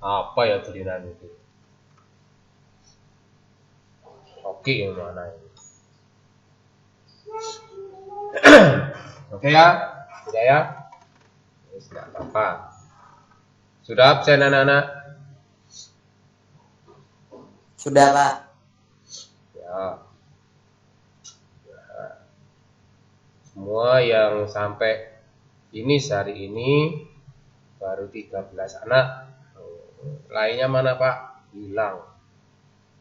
Apa ya tulisan itu? Oke, yang mana ini? Oke ya, sudah ya. Tidak apa-apa. Sudah absen anak-anak? Sudah, Pak. Ya. Semua yang sampai hari ini baru 13 anak. Lainnya mana Pak? Hilang.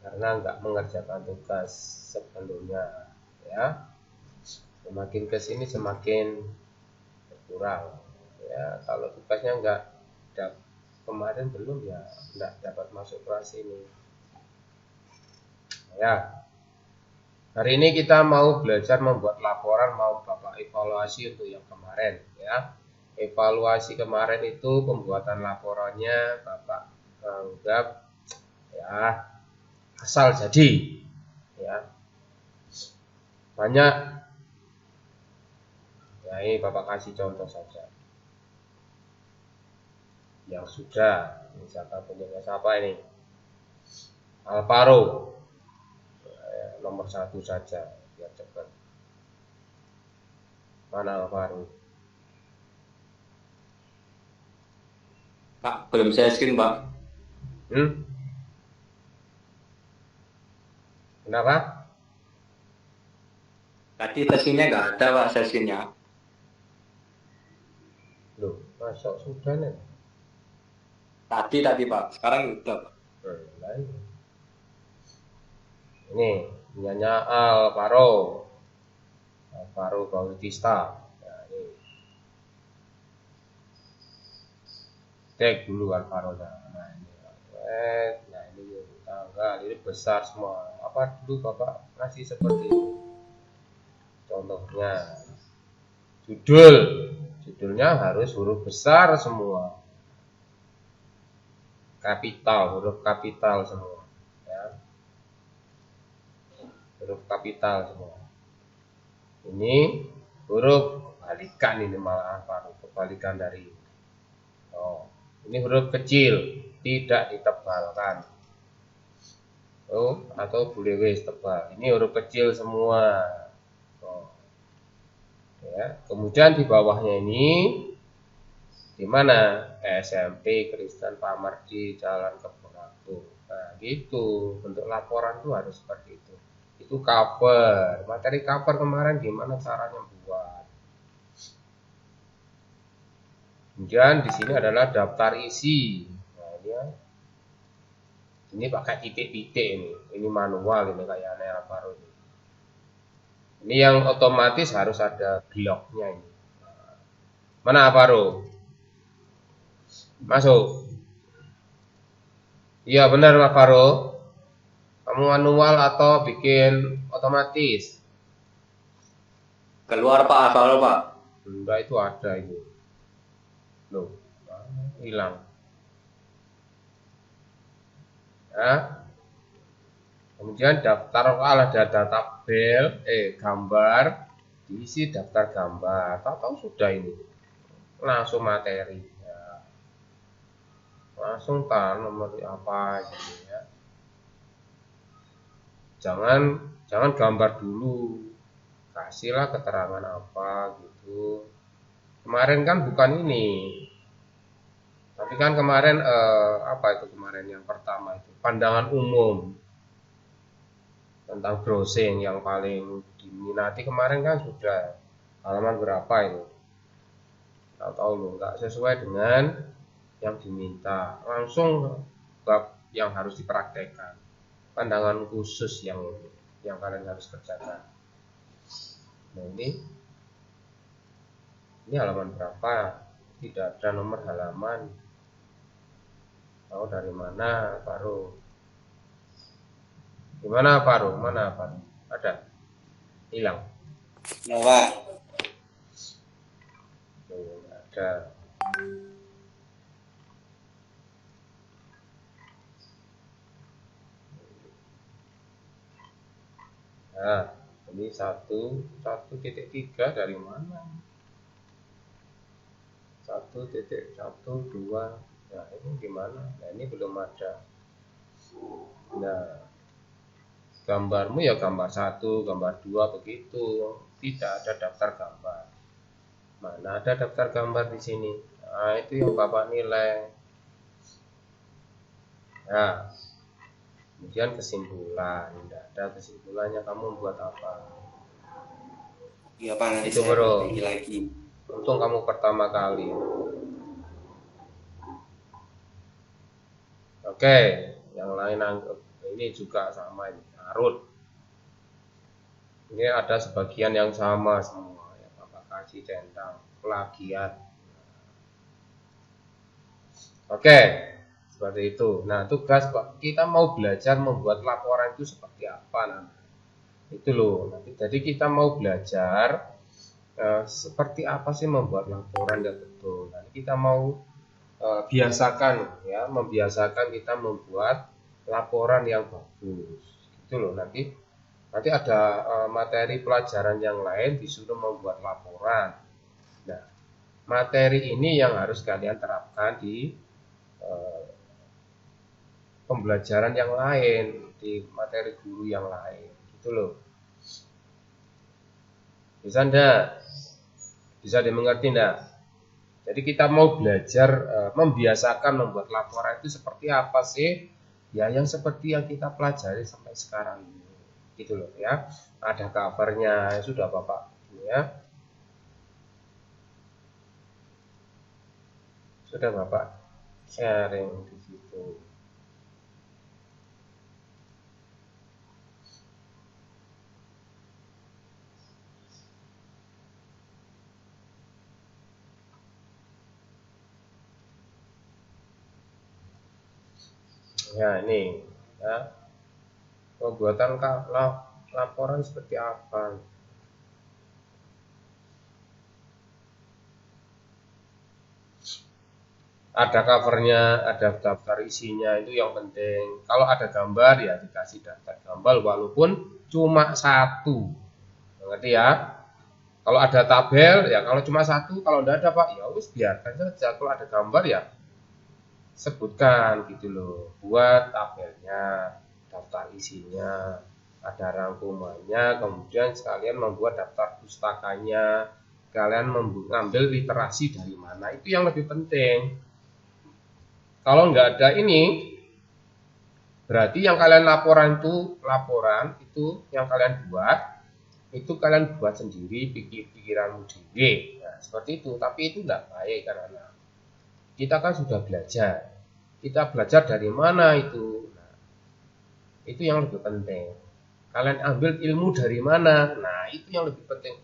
Karena nggak mengerjakan tugas sebelumnya. Ya. Semakin kesini semakin berkurang. Ya, kalau tugasnya nggak kemarin belum ya nggak dapat masuk kelas ini. Ya. Hari ini kita mau belajar membuat laporan, mau Bapak evaluasi untuk yang kemarin ya. Evaluasi kemarin itu pembuatan laporannya Bapak anggap ya asal jadi ya. Banyak ya, ini Bapak kasih contoh saja. Yang sudah, misalkan punya siapa ini? Alvaro. Nomor 1 saja biar cepat. Mana Alvaro? Pak, belum saya screen, Pak. Kenapa? Tadi sesinya nggak ada, Pak, sesinya. Loh, masuk sudah nih. Tadi, Pak. Sekarang udah, Pak. Ini punyanya Alvaro Bautista. Nah, ini. Cek dulu Alvaro. Nah, ini. Nah, ini tanggal ini besar semua. Apa dulu Bapak kasih seperti ini? Contohnya judulnya harus huruf besar semua. Huruf kapital semua. Ya. Huruf kapital semua. Ini huruf kebalikan ini malah kebalikan dari ini huruf kecil tidak ditebalkan. Atau boleh wis tebal. Ini huruf kecil semua. Ya, kemudian di bawahnya ini di mana? SMP Kristen Pamardi Jalan Kebon Agung. Nah, gitu. Bentuk laporan itu harus seperti itu. Itu cover. Materi cover kemarin gimana caranya buat? Kemudian di sini adalah daftar isi. Nah, ini pakai titik-titik ini. Ini manual ini kayak aneh baru ini. Ini yang otomatis harus ada bloknya ini. Mana baru? Masuk. Iya benar Pak Faro. Kamu manual atau bikin otomatis? Keluar, Pak, Alvaro, Pak. Enggak, itu ada itu. Loh, hilang. Ya. Kemudian daftar ada data tabel, gambar, diisi daftar gambar. Tahu sudah ini. Langsung materi. Ya. Langsung nomor apa gitu ya. Jangan gambar dulu. Kasihlah keterangan apa gitu. Kemarin kan bukan ini. Tapi kan kemarin apa itu kemarin yang pertama itu pandangan umum tentang browsing yang paling diminati kemarin kan sudah halaman berapa itu? Tahu loh, nggak sesuai dengan yang diminta. Langsung bab yang harus dipraktekkan. Pandangan khusus yang kalian harus kerjakan. Nah, ini halaman berapa? Tidak ada nomor halaman. Tahu dari mana, Paru? Gimana, Paru? Mana, Paru? Ada? Hilang? Pak. Ada. Nah, ini 1.3 dari mana? 1.12. Nah, ini gimana? Nah, ini belum ada. Nah, gambarmu ya gambar 1, gambar 2 begitu. Tidak ada daftar gambar. Mana ada daftar gambar di sini? Nah, itu yang Bapak nilai. Nah, kemudian kesimpulan. Tidak ada kesimpulannya, kamu buat apa? Iya Pak, nanti Itu saya bro. perbaiki lagi. Untung kamu pertama kali. Oke, yang lain ini juga sama ini. Arut. Ini ada sebagian yang sama semua. Ya, Bapak kasih centang plagiat. Oke, seperti itu. Nah, tugas kita mau belajar membuat laporan itu seperti apa nanti. Itu loh. Nanti jadi kita mau belajar seperti apa sih membuat laporan yang betul. Nanti kita mau biasakan ya, membiasakan kita membuat laporan yang bagus. Itu loh. Nanti ada materi pelajaran yang lain disuruh membuat laporan. Nah, materi ini yang harus kalian terapkan di pembelajaran yang lain, di materi guru yang lain. Gitu loh. Bisa enggak? Bisa dimengerti enggak? Jadi kita mau belajar membiasakan membuat laporan itu seperti apa sih? Ya yang seperti yang kita pelajari sampai sekarang ini. Gitu loh ya. Ada covernya, sudah Bapak ya. Sudah Bapak sharing di situ. Ya ini ya, pembuatan laporan seperti apa? Ada covernya, ada daftar isinya, itu yang penting. Kalau ada gambar ya dikasih daftar gambar walaupun cuma satu. Ngerti ya? Kalau ada tabel ya kalau cuma satu, kalau tidak ada Pak ya wis biarkan saja. Kalau ada gambar ya sebutkan gitu loh. Buat tabelnya, daftar isinya, ada rangkumannya, kemudian sekalian membuat daftar pustakanya, kalian mengambil literasi dari mana, itu yang lebih penting. Kalau nggak ada ini, berarti yang kalian laporan itu yang kalian buat, itu kalian buat sendiri, pikiranmu sendiri. Nah, seperti itu, tapi itu nggak baik karena kita kan sudah belajar. Kita belajar dari mana itu? Nah, itu yang lebih penting. Kalian ambil ilmu dari mana? Nah, itu yang lebih penting.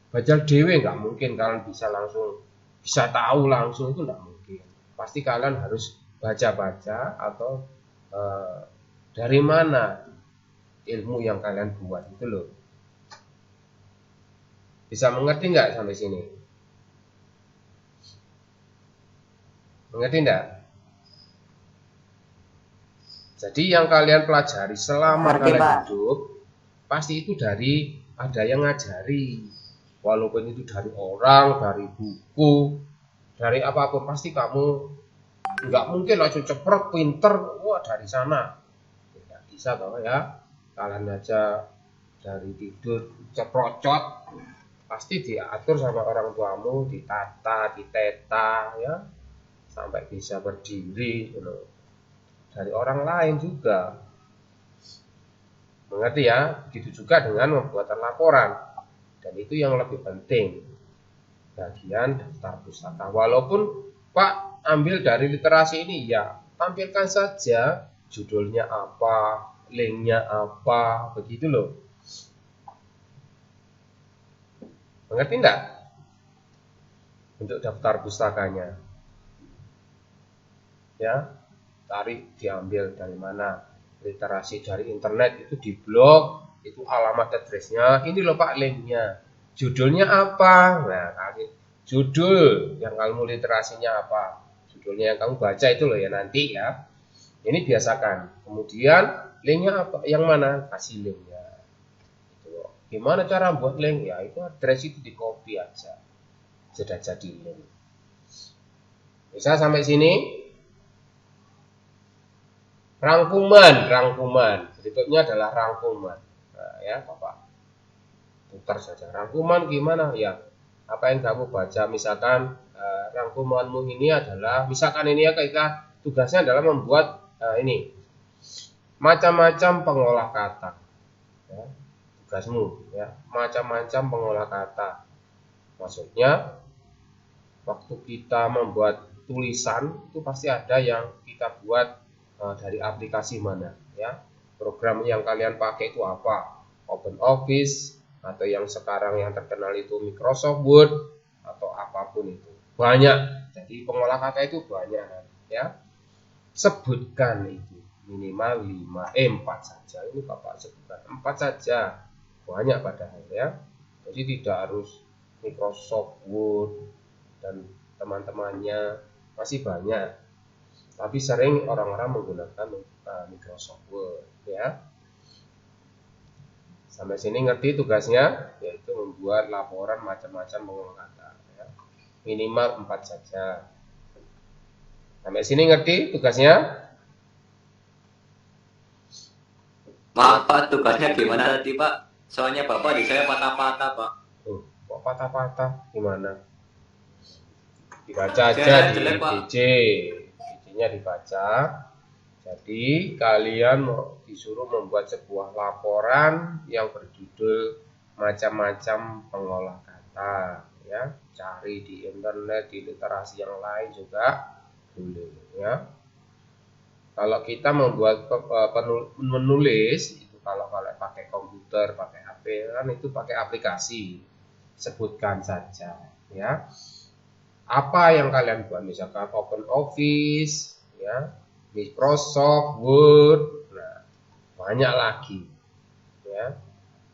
Belajar dewe nggak mungkin kalian bisa tahu langsung, itu nggak mungkin. Pasti kalian harus baca-baca atau dari mana ilmu yang kalian buat itu loh. Bisa mengerti nggak sampai sini? Mengerti nggak? Jadi yang kalian pelajari selama kalian hidup pasti itu dari ada yang ngajari. Walaupun itu dari orang, dari buku, dari apapun, pasti kamu nggak mungkin langsung ceprot pinter, wah dari sana. Tidak bisa toh ya. Kalian aja dari tidur ceprocot, pasti diatur sama orang tuamu, ditata, diteta ya, sampai bisa berdiri gitu. Dari orang lain juga. Mengerti ya? Begitu juga dengan membuat laporan. Dan itu yang lebih penting. Bagian daftar pustaka. Walaupun Pak ambil dari literasi ini, ya tampilkan saja judulnya apa, linknya apa, begitu loh. Mengerti enggak? Untuk daftar pustakanya. Ya, diambil dari mana? Literasi dari internet itu di blog, itu alamat addressnya, ini loh Pak linknya, judulnya apa, nah judul yang kamu literasinya apa, judulnya yang kamu baca itu loh ya nanti ya, ini biasakan, kemudian linknya apa, yang mana, kasih linknya, itu loh. Gimana cara buat link, ya itu address itu di copy aja, sudah jadi link. Bisa sampai sini? Rangkuman. Berikutnya adalah rangkuman. Nah, ya, Bapak putar saja. Rangkuman gimana? Ya, apa yang kamu baca, misalkan rangkumanmu ini adalah, misalkan ini ya, kita tugasnya adalah membuat ini macam-macam pengolah kata. Ya, tugasmu, ya, macam-macam pengolah kata. Maksudnya, waktu kita membuat tulisan itu pasti ada yang kita buat dari aplikasi mana, ya. Program yang kalian pakai itu apa? Open Office, atau yang sekarang yang terkenal itu Microsoft Word, atau apapun itu. Banyak. Jadi pengolah kata itu banyak, ya. Sebutkan itu minimal 4 saja. Ini Bapak sebutkan 4 saja. Banyak padahal, ya. Jadi tidak harus Microsoft Word dan teman-temannya, masih banyak. Tapi sering orang-orang menggunakan Microsoft Word, ya. Sampai sini ngerti tugasnya, yaitu membuat laporan macam-macam pengolah kata, ya. Minimal 4 saja. Sampai sini ngerti tugasnya? Maaf Pak, tugasnya gimana tadi Pak? Soalnya Bapak di saya patah-patah Pak. Kok patah-patah? Gimana? Dibaca aja Saya di jelek, Pak. DJ-nya dibaca. Jadi kalian disuruh membuat sebuah laporan yang berjudul macam-macam pengolah kata, ya. Cari di internet, di literasi yang lain juga boleh, ya. Kalau kita membuat menulis itu, kalau pakai komputer, pakai HP kan itu pakai aplikasi. Sebutkan saja, ya. Apa yang kalian buat, misalkan Open Office, ya, Microsoft Word, nah, banyak lagi, ya.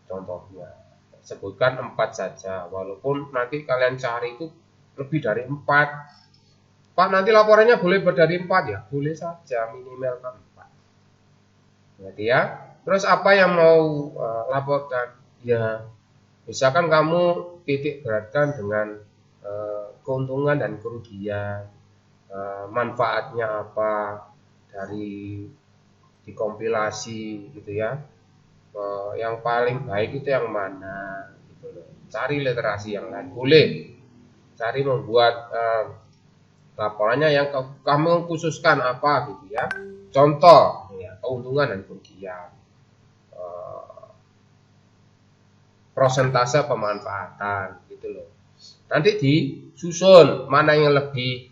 Contohnya sebutkan 4 saja, walaupun nanti kalian cari itu lebih dari 4. Pak, nanti laporannya boleh dari 4 ya, boleh saja, minimal 4. Berarti ya. Terus apa yang mau laporkan? Ya, misalkan kamu titik beratkan dengan keuntungan dan kerugian, manfaatnya apa dari dikompilasi gitu, ya. Yang paling baik itu yang mana gitu loh. Cari literasi yang lain boleh. Cari membuat laporannya yang kamu khususkan apa gitu, ya. Contoh, ya, keuntungan dan kerugian, prosentase pemanfaatan gitu loh. Nanti disusun mana yang lebih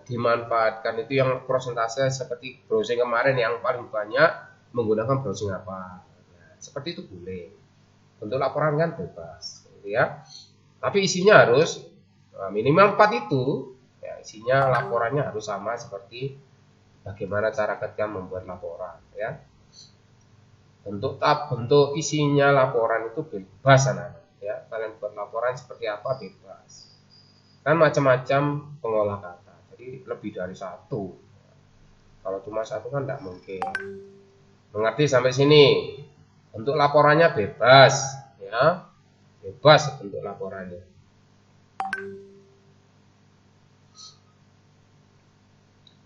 dimanfaatkan, itu yang prosentase seperti browsing kemarin yang paling banyak menggunakan browsing apa. Nah, seperti itu boleh. Untuk laporan kan bebas, gitu ya. Tapi isinya harus minimal 4 itu. Ya, isinya laporannya harus sama seperti bagaimana cara kita membuat laporan, ya. Bentuk isinya laporan itu bebas, anak-anak, ya. Kalian buat laporan seperti apa bebas. Kan macam-macam pengolah kata, jadi lebih dari 1. Kalau cuma 1 kan tidak mungkin. Mengerti sampai sini? Untuk laporannya bebas, ya. Bebas untuk laporannya.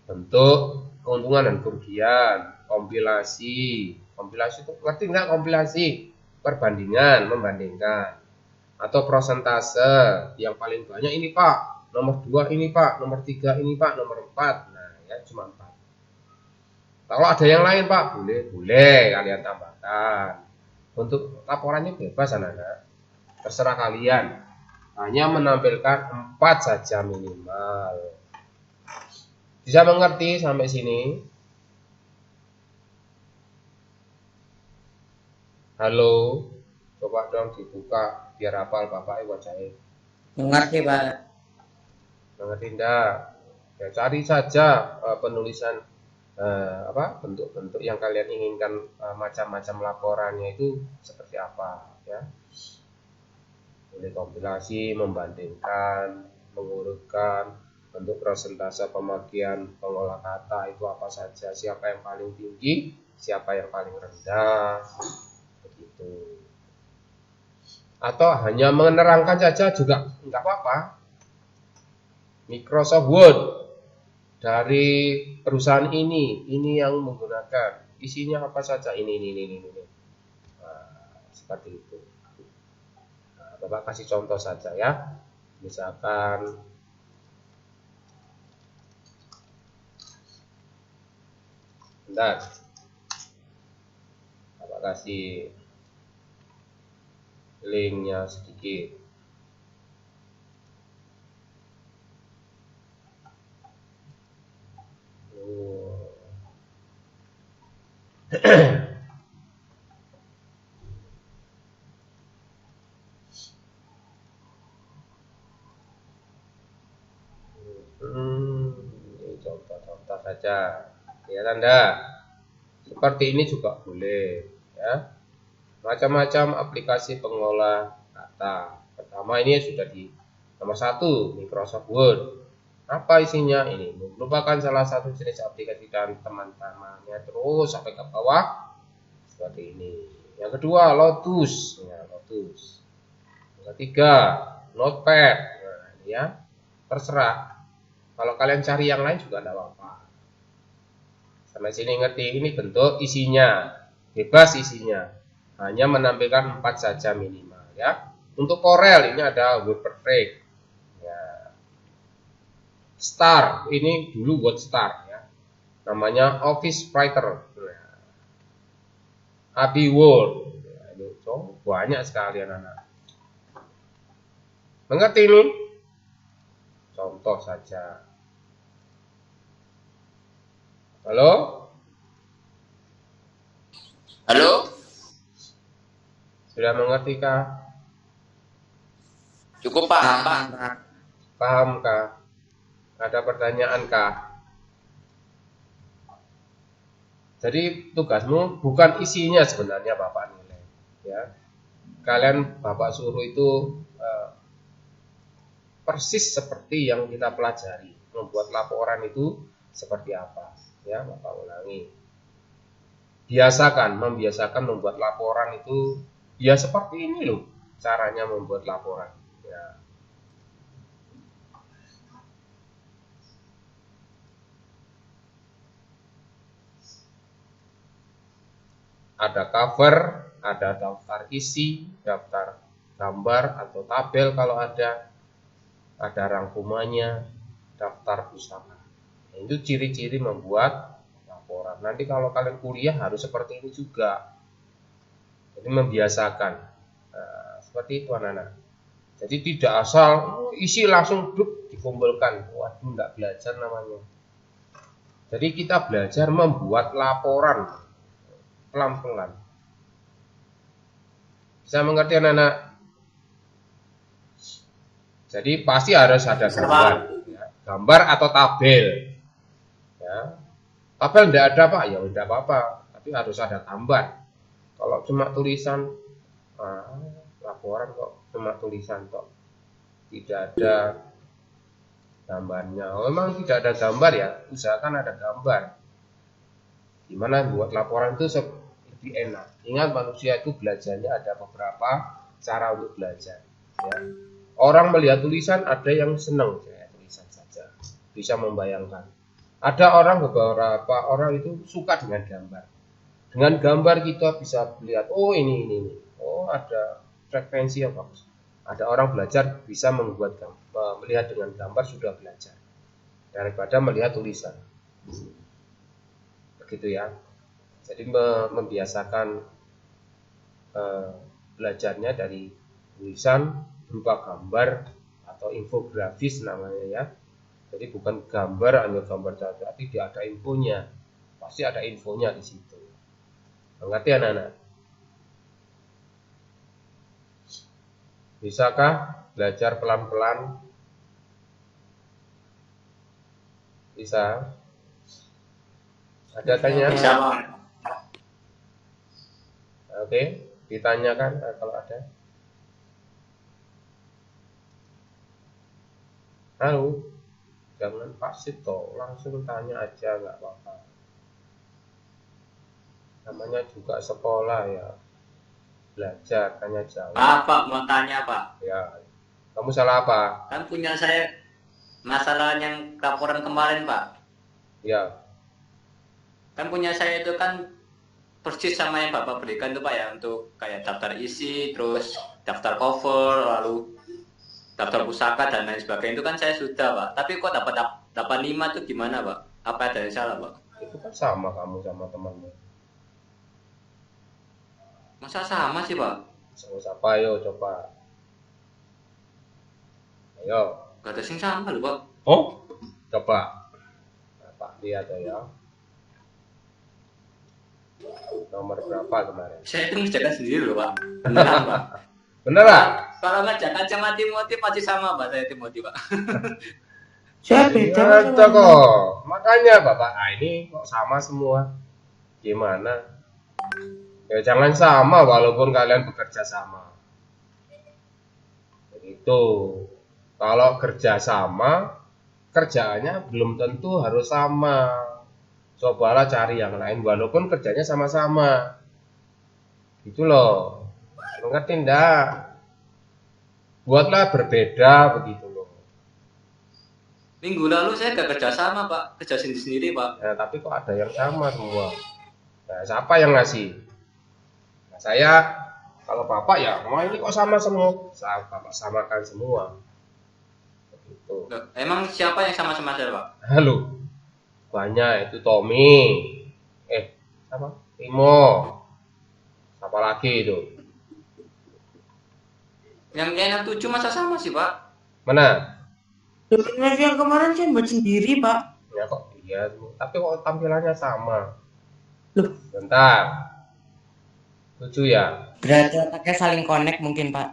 Bentuk keuntungan dan kerugian, kompilasi itu ngerti nggak? Kompilasi, perbandingan, membandingkan, atau prosentase yang paling banyak ini Pak, nomor 2 ini Pak, nomor 3 ini Pak, nomor 4. Nah, ya cuma 4. Kalau ada yang lain Pak, boleh kalian tambahkan. Untuk laporannya bebas, anak-anak, terserah kalian. Hanya menampilkan 4 saja minimal. Bisa mengerti sampai sini? Halo, coba dong dibuka biar hafal Bapak wajahnya. Mengerti, Pak. Mengerti enggak? Ya, cari saja penulisan bentuk-bentuk yang kalian inginkan, macam-macam laporannya itu seperti apa, ya. Boleh kompilasi, membandingkan, mengurutkan, bentuk persentase pemakaian pengolah kata itu apa saja, siapa yang paling tinggi, siapa yang paling rendah, begitu. Atau hanya menerangkan saja juga enggak apa-apa. Microsoft Word, dari perusahaan ini yang menggunakan, isinya apa saja, ini. Nah, seperti itu. Nah, Bapak kasih contoh saja ya. Misalkan bentar, Bapak kasih linknya sedikit. Ini contoh-contoh saja. Ya Anda, seperti ini juga boleh ya. Macam-macam aplikasi pengolah data. Pertama ini sudah di nomor 1 Microsoft Word. Apa isinya? Ini merupakan salah satu jenis aplikasi dan teman-temannya terus sampai ke bawah seperti ini. Yang kedua Lotus, ya, Lotus. Yang ketiga Notepad. Nah, ini ya terserah. Kalau kalian cari yang lain juga tidak apa-apa. Sampai sini ngerti, ini bentuk isinya, bebas isinya. Hanya menampilkan 4 saja minimal ya. Untuk Corel ini ada WordPerfect. Ya. Star, ini dulu Word Star ya. Namanya Office Writer. Nah. Happy Word. Ya, ini banyak sekali anak-anak. Mengerti ini? Contoh saja. Halo? Halo? Sudah mengerti kah? Cukup paham, Pak. Paham kah? Ada pertanyaan kah? Jadi tugasmu bukan isinya sebenarnya Bapak nilai, ya. Kalian Bapak suruh itu persis seperti yang kita pelajari. Membuat laporan itu seperti apa? Ya, Bapak ulangi. Membiasakan membuat laporan itu ya seperti ini loh caranya membuat laporan. Ya. Ada cover, ada daftar isi, daftar gambar atau tabel kalau ada rangkumannya, daftar pusaka. Nah, itu ciri-ciri membuat laporan. Nanti kalau kalian kuliah harus seperti ini juga. Jadi membiasakan. Nah, seperti itu anak-anak. Jadi tidak asal isi langsung dikumpulkan. Waduh, tidak belajar namanya. Jadi kita belajar membuat laporan pelan-pelan. Bisa mengerti anak-anak? Jadi pasti harus ada gambar, ya. Gambar atau tabel. Ya. Tabel tidak ada Pak, ya tidak apa-apa. Tapi harus ada gambar. Kalau cuma tulisan, laporan kok cuma tulisan kok, tidak ada gambarnya. Memang tidak ada gambar ya, usahakan ada gambar. Gimana buat laporan itu lebih enak. Ingat manusia itu belajarnya ada beberapa cara untuk belajar. Ya. Orang melihat tulisan ada yang senang ya, tulisan saja, bisa membayangkan. Ada beberapa orang itu suka dengan gambar. Dengan gambar kita bisa melihat, oh ini, oh ada frekuensi yang bagus. Ada orang belajar bisa melihat dengan gambar sudah belajar daripada melihat tulisan. Begitu ya. Jadi membiasakan belajarnya dari tulisan berupa gambar atau infografis namanya ya. Jadi bukan gambar hanya gambar saja, tapi tidak ada infonya. Pasti ada infonya di situ. Mengerti anak-anak? Bisakah belajar pelan-pelan? Bisa? Ada tanya? Bisa, Pak. Oke, ditanyakan kalau ada. Halo, jangan pasif toh, langsung tanya aja nggak apa-apa. Namanya juga sekolah ya, belajar, tanya jawab. Pak, mau tanya Pak. Ya, kamu salah apa? Kan punya saya masalah yang laporan kemarin Pak. Ya, Kan punya saya itu kan persis sama yang Bapak berikan tuh Pak ya, untuk kayak daftar isi, terus daftar cover, lalu daftar pusaka dan lain sebagainya itu kan saya sudah Pak. Tapi kok dapat 85 tuh gimana Pak? Apa ada yang salah Pak? itu kan sama kamu sama temanmu. Masa sama sih Pak? Sama siapa? Ayo coba. Ayo. Gak ada yang sama loh Pak. Oh, coba. Nah, Pak lihat ya. Nomor berapa kemarin? Saya itu ngerjakan sendiri loh Pak. Beneran Pak. Beneran? Kalau ngerjakan sama Timothy pasti sama Pak, saya Timothy Pak. Saya beda Mas, Ada sama kok. Makanya Bapak, ini kok sama semua. Gimana? Ya jangan sama walaupun kalian bekerja sama. Begitu. Kalau kerja sama, kerjaannya belum tentu harus sama. Cobalah cari yang lain walaupun kerjanya sama-sama. Gitu loh. Ngerti enggak? Buatlah berbeda begitu loh. Minggu lalu saya gak kerja sama Pak, kerja sendiri-sendiri Pak. Nah, tapi kok ada yang sama semua. Nah, siapa yang ngasih? Nah, saya kalau Bapak ya, oh ini kok sama semua. Bapak samakan semua. Begitu. Loh, emang siapa yang sama-sama saya Pak? Halo. Banyak itu Tommy. Apa? Timo. Siapa lagi itu? Yang enak 7 masa sama sih Pak? Mana? Review yang kemarin saya buat sendiri Pak. Ya kok iya, tapi kok tampilannya sama. Loh, Bentar. Lucu ya? berarti otaknya saling connect mungkin Pak.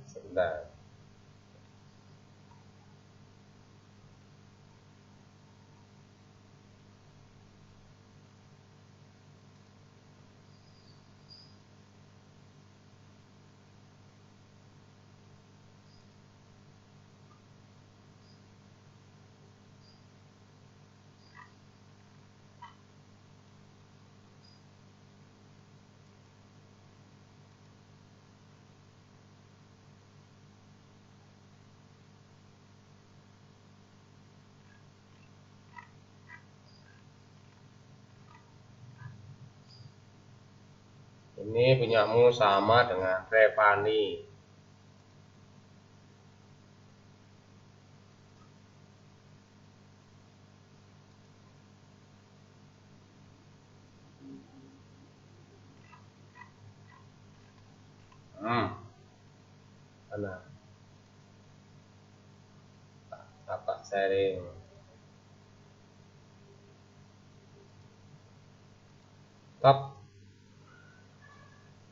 Sebentar. Ini punyamu sama dengan Revani. Mana? Apa sharing? Top.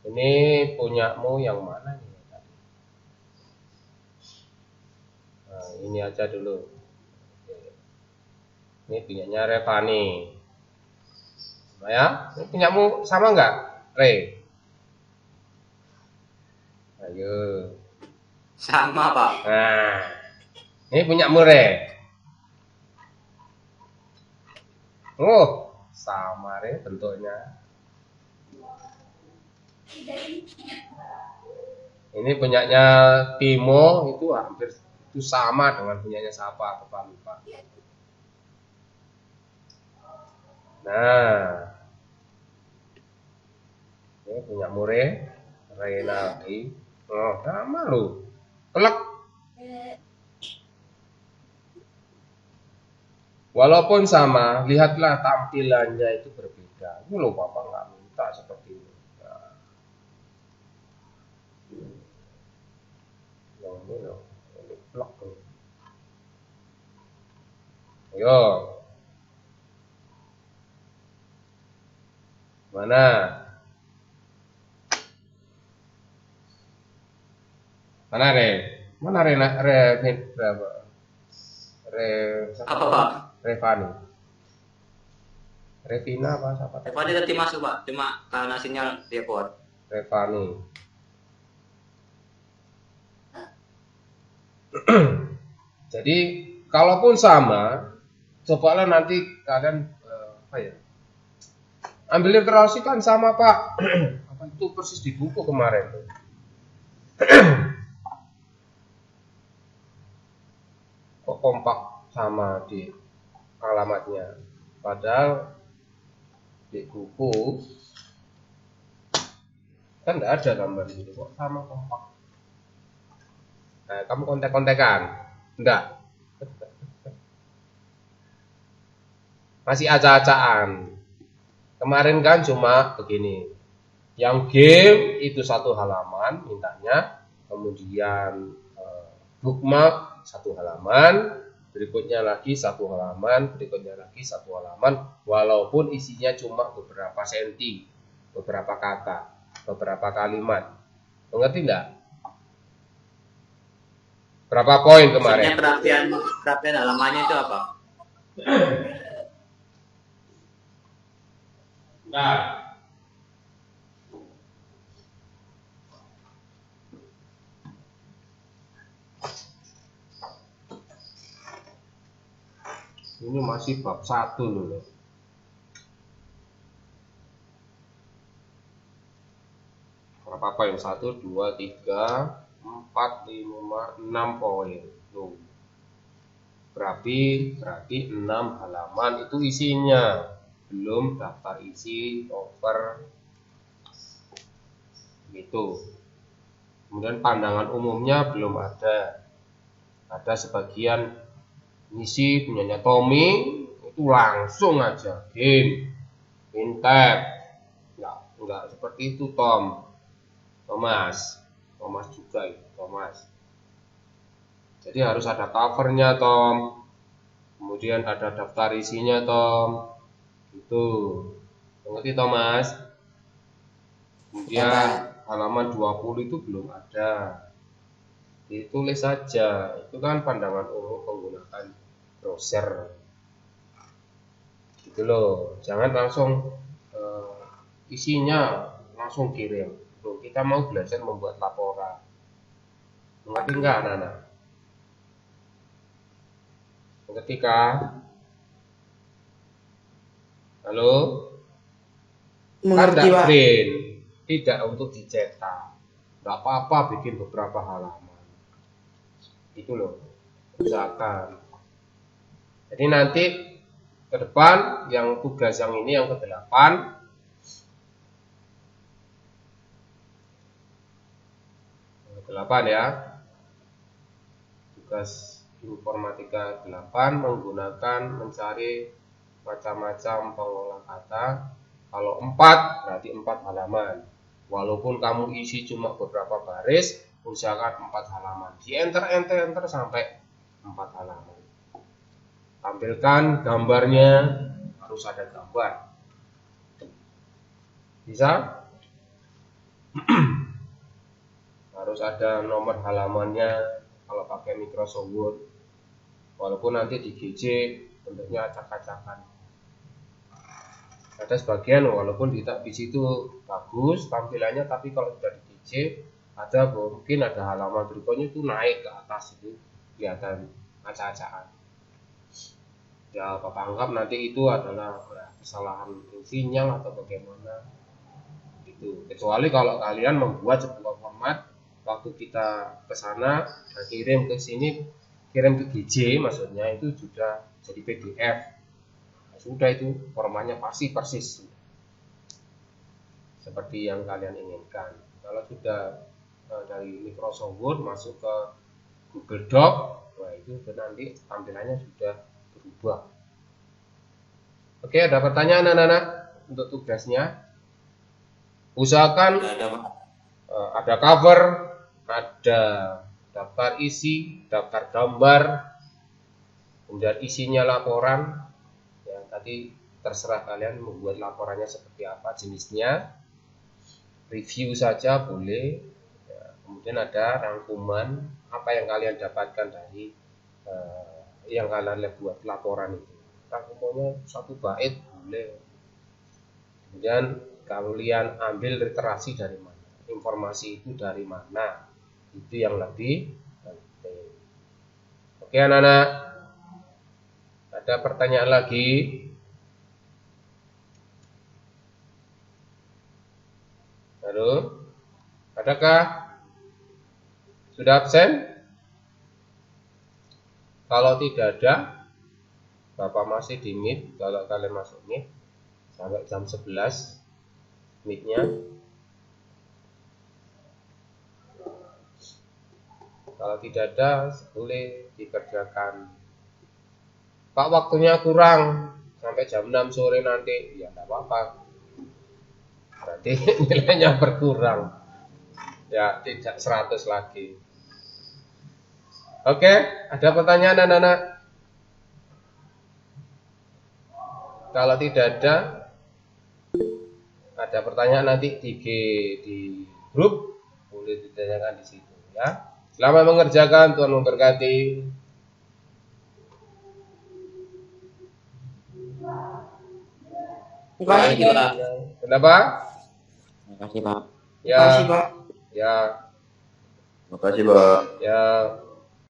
Ini punyamu yang mana nih tadi? Nah, ini aja dulu. Ini punyanya Revani. Nah ya, ini punyamu sama nggak, Re? Ayo. Sama Pak. Nah, ini punyamu Re. Oh, sama Re bentuknya. Ini punyanya Timo itu hampir itu sama dengan punyanya siapa, lupa. Nah, ini punya Mure, Renaldi. Oh, sama lu. Kelak. Walaupun sama, lihatlah tampilannya itu berbeda. Ini loh Bapak nggak minta seperti ini. Nah, yang ini loh, ini plek nih. Ayo. Mana? Mana Re? Mana Re? Apa Pak? Revani. Revina apa siapa? Revani tadi masuk Pak, cuma karena sinyal dia kuat. Revani. Jadi kalaupun sama, cobalah nanti kalian Ambil literasi kan sama Pak. Apa itu persis di buku kemarin tuh. Kok kompak sama di alamatnya. Padahal di buku kan nggak ada gambar gitu kok sama kompak. Nah, kamu kontek-kontekan? Enggak. Masih acak-acakan. Kemarin kan cuma begini. Yang game itu satu halaman mintanya, kemudian bookmark satu halaman, berikutnya lagi satu halaman, berikutnya lagi satu halaman, walaupun isinya cuma beberapa senti, beberapa kata, beberapa kalimat. Mengerti enggak? Berapa poin kemarin? Maksudnya perapian halamannya itu apa? Nah, ini masih bab 1 loh. Berapa poin? 1, 2, 3, 4, 5, 6 poin. Tuh. Berarti 6 halaman itu isinya. Belum daftar isi, cover, gitu. Kemudian pandangan umumnya belum ada. Ada sebagian isi punyanya Tommy itu langsung aja game, Intab. Enggak seperti itu Thomas juga itu Thomas. Jadi harus ada covernya Tom. Kemudian ada daftar isinya Tom. Itu mengerti Thomas. Kemudian halaman 20 itu belum ada, ditulis saja. Itu kan pandangan umum menggunakan browser gitu loh. Jangan langsung isinya langsung kirim. Loh, kita mau belajar membuat laporan. Mengerti enggak anak-anak? Mengerti kah? Halo? Mengerti, Pak. Print, tidak untuk dicetak. Enggak apa-apa bikin beberapa halaman. Itu loh. Usahakan. Jadi nanti ke depan yang tugas yang ini yang ke-8 ya. Tugas informatika 8 menggunakan mencari macam-macam pengolah kata. Kalau 4 berarti 4 halaman. Walaupun kamu isi cuma beberapa baris, usahakan 4 halaman. Di enter sampai 4 halaman. Tampilkan gambarnya, harus ada gambar. Bisa? Harus ada nomor halamannya kalau pakai Microsoft Word. Walaupun nanti di GC bentuknya acak-acakan. Ada sebagian walaupun di situ bagus tampilannya, tapi kalau sudah di GC ada mungkin ada halaman berikutnya itu naik ke atas, itu kelihatan acak-acakan. Ya Bapak anggap nanti itu adalah kesalahan sinyal atau bagaimana gitu. Kecuali kalau kalian membuat sebuah format, waktu kita ke sana kirim ke sini, kirim ke GC maksudnya, itu sudah jadi PDF. Sudah itu formatnya pasti persis seperti yang kalian inginkan. Kalau sudah dari Microsoft Word masuk ke Google Doc, wah itu nanti tampilannya sudah berubah. Oke, ada pertanyaan anak-anak untuk tugasnya? Usahakan ada cover, ada daftar isi, daftar gambar, kemudian isinya laporan. Ya, tadi terserah kalian membuat laporannya seperti apa jenisnya. Review saja boleh. Ya, kemudian ada rangkuman apa yang kalian dapatkan dari yang kalian buat laporan itu. Rangkumannya 1 bait boleh. Kemudian kalian ambil literasi dari mana, informasi itu dari mana, itu yang lebih penting. Oke anak-anak, ada pertanyaan lagi? Halo? Adakah? Sudah absen? Kalau tidak ada, Bapak masih di meet. Kalau kalian masuk meet sampai jam 11 meetnya. Kalau tidak ada, boleh dikerjakan. Pak, waktunya kurang sampai jam 6 sore nanti. Ya tidak apa-apa. Berarti nilainya berkurang. Ya, tidak 100 lagi. Oke, ada pertanyaan anak-anak? Kalau tidak ada pertanyaan nanti di grup, boleh ditanyakan di situ ya. Selamat mengerjakan, Tuhan memberkati. Terima kasih, Pak. Kenapa? Terima kasih, Pak. Ya, Terima kasih, Pak. ya, Terima kasih, Pak. ya.